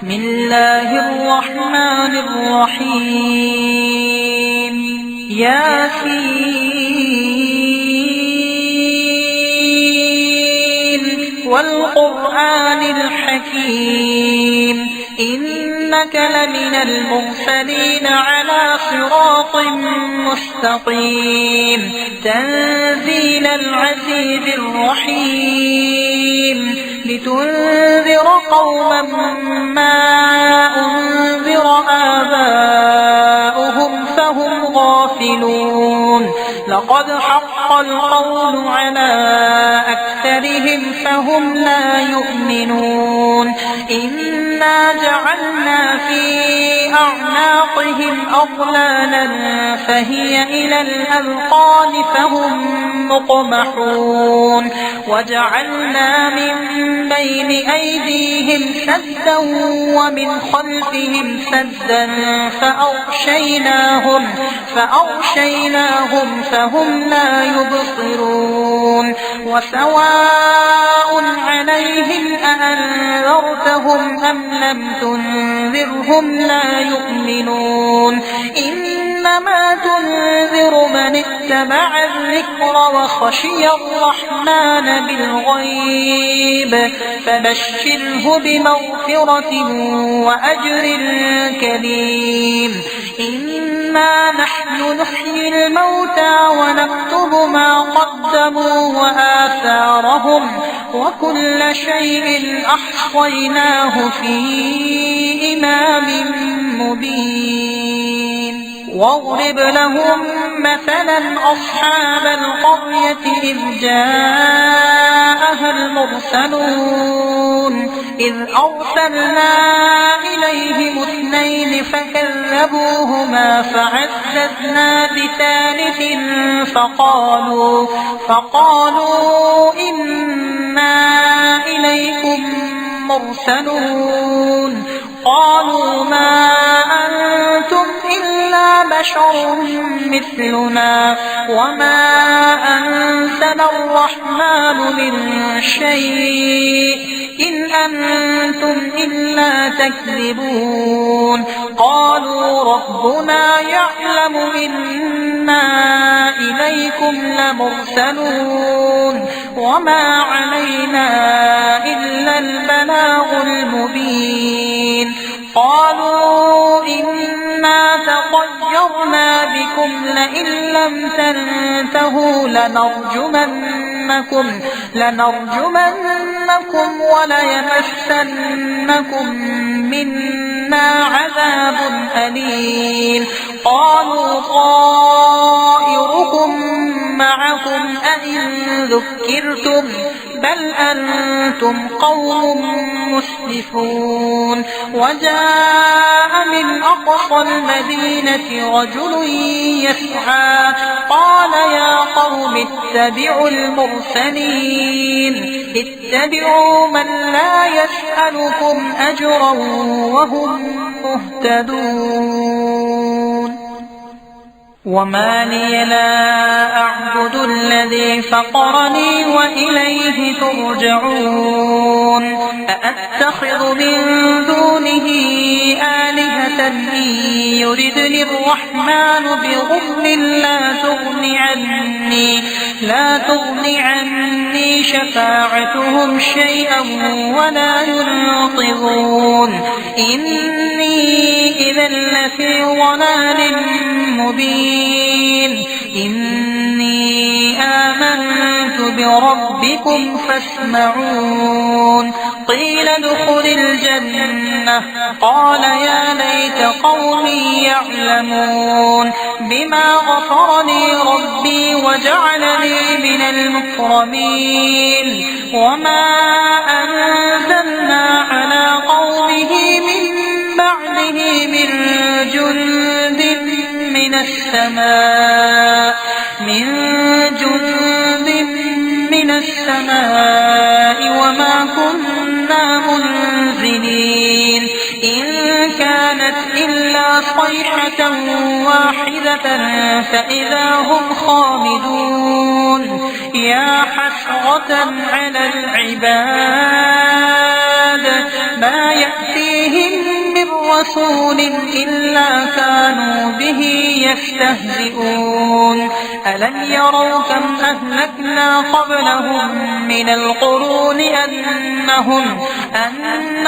بسم الله الرحمن الرحيم ياسين والقرآن الحكيم إنك لمن المرسلين على صراط مستقيم تنزيل العزيز الرحيم لتنذر قوما ما أنذر آباؤهم فهم غافلون لقد حق القول على أكثرهم فهم لا يؤمنون إنا جعلنا في أعناقهم أغلالا فهي إلى الأذقان فهم مقمحون وجعلنا من بين أيديهم سدا ومن خلفهم سدا فأغشيناهم فهم لا يبصرون وسواء عليهم أأنذرتهم أم لم تنذرهم لا يؤمنون إنما تنذر من اتبع الذكر وخشي الرحمن بالغيب فبشره بمغفرة وأجر كريم إنا نحن نحيي الموتى ونكتب ما قدموا وآثارهم وكل شيء أحصيناه في إمام مبين واضرب لهم مثلا أصحاب القرية إذ جاءها المرسلون إذ أرسلنا إليهم اثنين فكذبوهما فعززنا بثالث فقالوا إنا إليكم مرسلون قالوا ما أنتم إلا بشر مثلنا وما أنزل الرحمن من شيء إن أنتم إلا تكذبون قالوا ربنا يعلم إنا إليكم لمرسلون وما علينا إلا البلاغ المبين قالوا إنا تطيرنا بكم لئن لم تنتهوا لنرجمنكم وليمسنكم منا عذاب أليم قالوا طائركم معكم أئن ذكرتم بل أنتم قوم مسرفون وجاء من أقصى المدينة رجل يسعى قال يا قوم اتبعوا اتبعوا من لا يسألكم أجرا وهم مهتدون وما لي لا أعبد الذي فطرني وإليه ترجعون أأتخذ من دونه آلهة إن يردني الرحمن بضر لا تغني عني شفاعتهم شيئا ولا ينقذون إني إذا لفي ضلال مبين إني آمنت بربكم فاسمعون قيل ادخل الجنة قال يا ليت قومي يعلمون بما غفر لي ربي وجعلني من المكرمين وما أنزلنا على قومه من بعده من جند من السماء وما كنا منزلين إن كانت إلا صيحة واحدة فإذا هم خامدون يا حسرة على العباد ما يأتيهم رسول إلا كانوا به يستهزئون ألم يروا كم أهلكنا قبلهم من القرون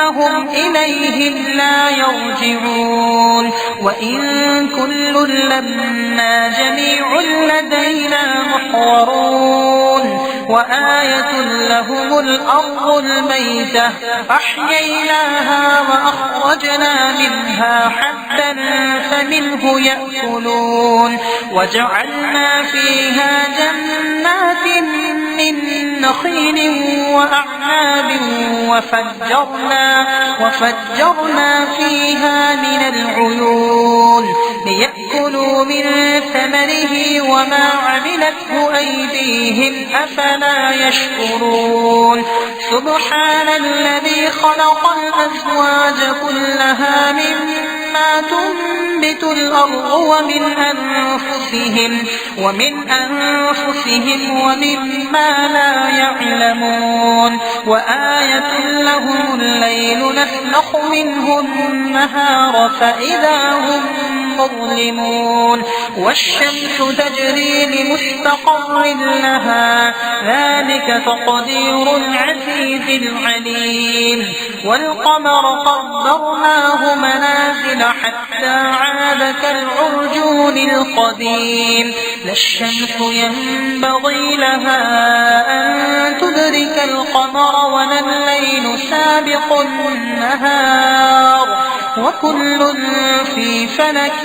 أنهم إليهم لا يرجعون وإن كل لما جميع لدينا محضرون وآية لهم الأرض الميتة فأحييناها وأخرجنا منها حبا فمنه يأكلون وجعلنا فيها جنات من نخيل وأعناب وفجرنا فيها من العيون ليأكلوا من ثمره وما عملته أيديهم أفلا يشكرون سبحان الذي خلق الأزواج كلها مما تنبت الأرض ومن أنفسهم ومما لا يعلمون وآية لهم الليل نسلخ منه النهار فإذا هم مظلمون والشمس تجري لمستقر لها ذلك تقدير العزيز العليم والقمر قدرناه منازل حتى عاد كالعرجون القديم لا الشمس ينبغي لها أن تدرك القمر ولا الليل سابق النهار وكل في فلك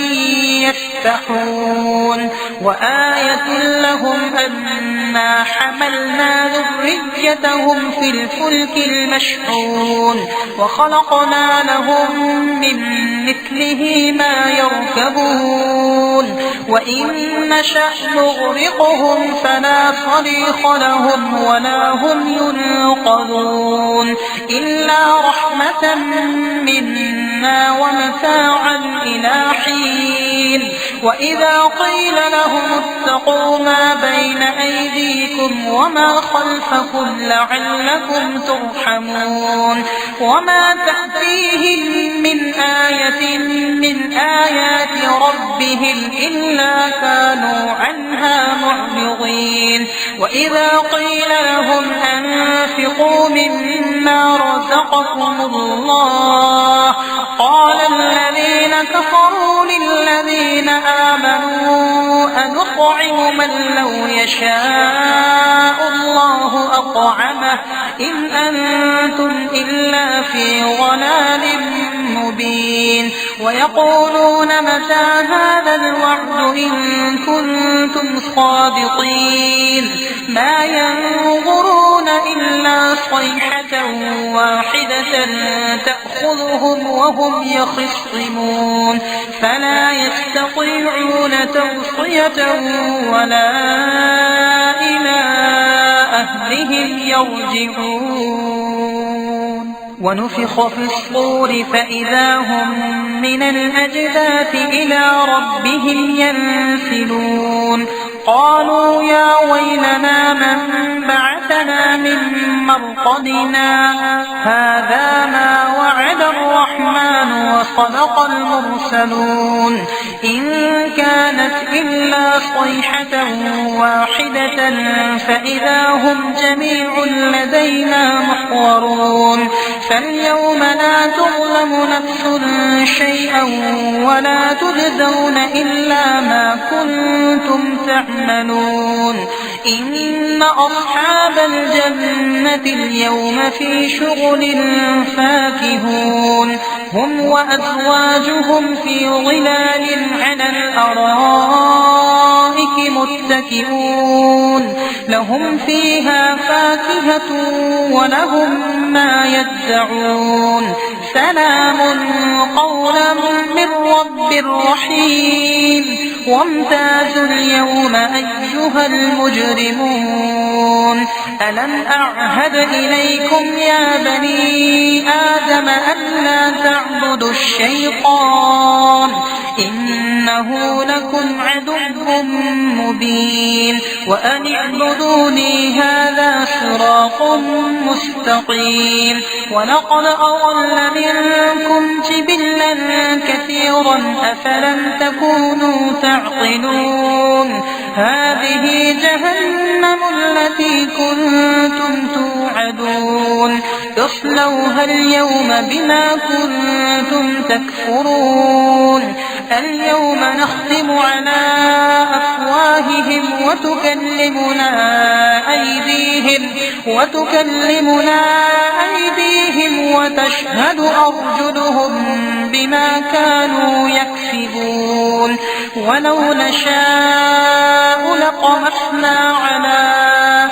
يسبحون وآية لهم أنا حملنا ذريتهم في الفلك المشحون وخلقنا لهم من مثله ما يركبون وإن نشأ نغرقهم فلا صريخ لهم ولا هم ينقذون إلا رحمة منا ومتاعا إلى حين وإذا قيل لهم اتقوا ما بين أيديكم وما خلفكم لعلكم ترحمون وما تأتيهم من آية من آيات ربهم إلا كانوا عنها معرضين وإذا قيل لهم أنفقوا مما رزقكم الله قال الذين كفروا للذين آمنوا أنطعم من لو يشاء الله أطعمه إن أنتم إلا في ضلال مبين ويقولون متى هذا الوعد إن كنتم صادقين ما ينظرون إلا صيحة واحدة تأخذهم وهم يخصمون فلا يستطيعون توصية ولا إلى أهلهم يرجعون ونفخ في الصور فإذا هم من الأجداث إلى ربهم ينسلون قالوا يا ويلنا من بعثنا من مرقدنا هذا ما وعد الرحمن وصدق المرسلون إن كانت إلا صيحة واحدة فإذا هم جميع لدينا محضرون فاليوم لا تظلم نفس شيئا ولا تجزون إلا ما كنتم تعملون إن أصحاب الجنة اليوم في شغل فاكهون هم وأزواجهم في ظلال على الأرائك متكئون لهم فيها فاكهة ولهم ما يدعون سلام قولا من رب رحيم وامتازوا اليوم أيها المجرمون ألم أعهد إليكم يا بني آدم ألا تعبدوا الشيطان إنه لكم عدو مبين وأن اعبدوني هذا صراط مستقيم ولقد أضل منكم جبلا خيرا أفلم تكونوا تعقلون هذه جهنم التي كنتم توعدون تصلوها اليوم بما كنتم تكفرون اليوم نختم على أفواههم وتكلمنا أيديهم وتشهد أرجلهم بما كانوا يكسبون ولو نشاء لطمسنا على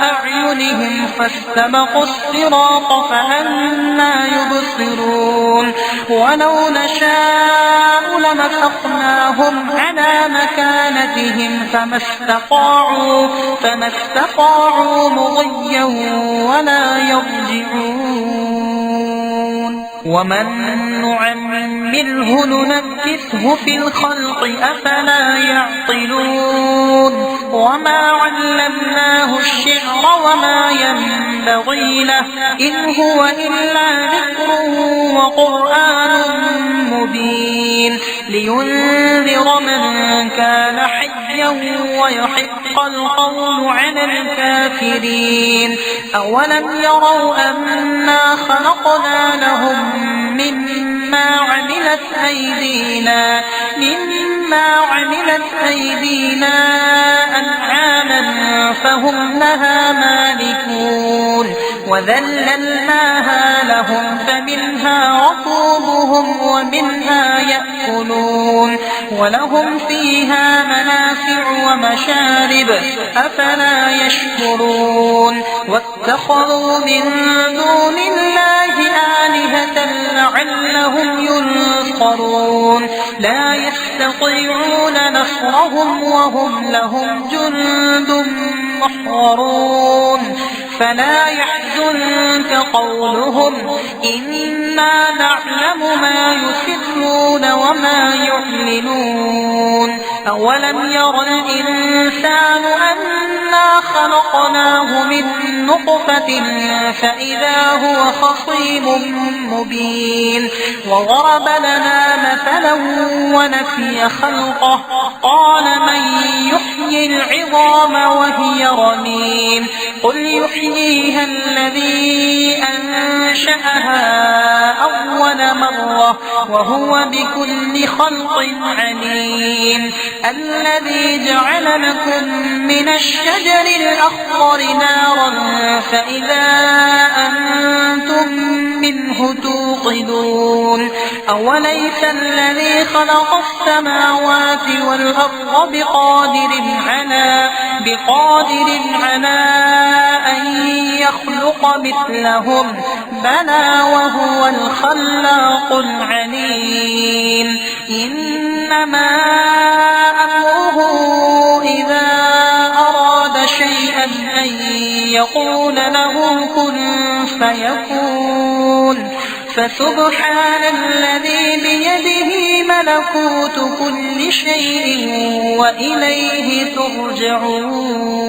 أعينهم فاستبقوا الصراط فأنى يبصرون ولو نشاء لمسخناهم على مكانتهم فما استطاعوا مضيا ولا يرجعون ومن نعمره ننكسه في الخلق أفلا يعقلون وما علمناه الشعر وما ينبغي له إن هو إلا ذكر وقرآن مبين لينذر من كان حيا ويحق القول على الكافرين أولم يروا أنا خلقنا لهم مما عملت أيدينا أنعاما فهم لها مالكون وذللناها لهم فمنها ركوبهم ومنها يأكلون ولهم فيها منافع ومشارب أفلا يشكرون واتخذوا من دون الله آلهة لعلهم ينصرون لا يستطيعون نصرهم وهم لهم جند محضرون فلا يحزنك قولهم إنا نعلم ما يسرون وما يعلنون أولم ير الإنسان أنا خلقناه من نطفة فإذا هو خصيم مبين وضرب لنا مثلا ونسي خلقه قال من يحيي العظام وهي رميم قل يحييها الذي أنشأها أول مرة وهو بكل خلق عليم الذي جعل لكم من الشجر الأخضر نارا فإذا أنتم منه توقدون أوليس الذي خلق السماوات والأرض بقادر على أن يخلق مثلهم بلى وهو الخلاق العليم إنما أمره إذا أراد شيئا أن يقول له كن فيكون فسبحان الذي بيده ملكوت كل شيء وإليه ترجعون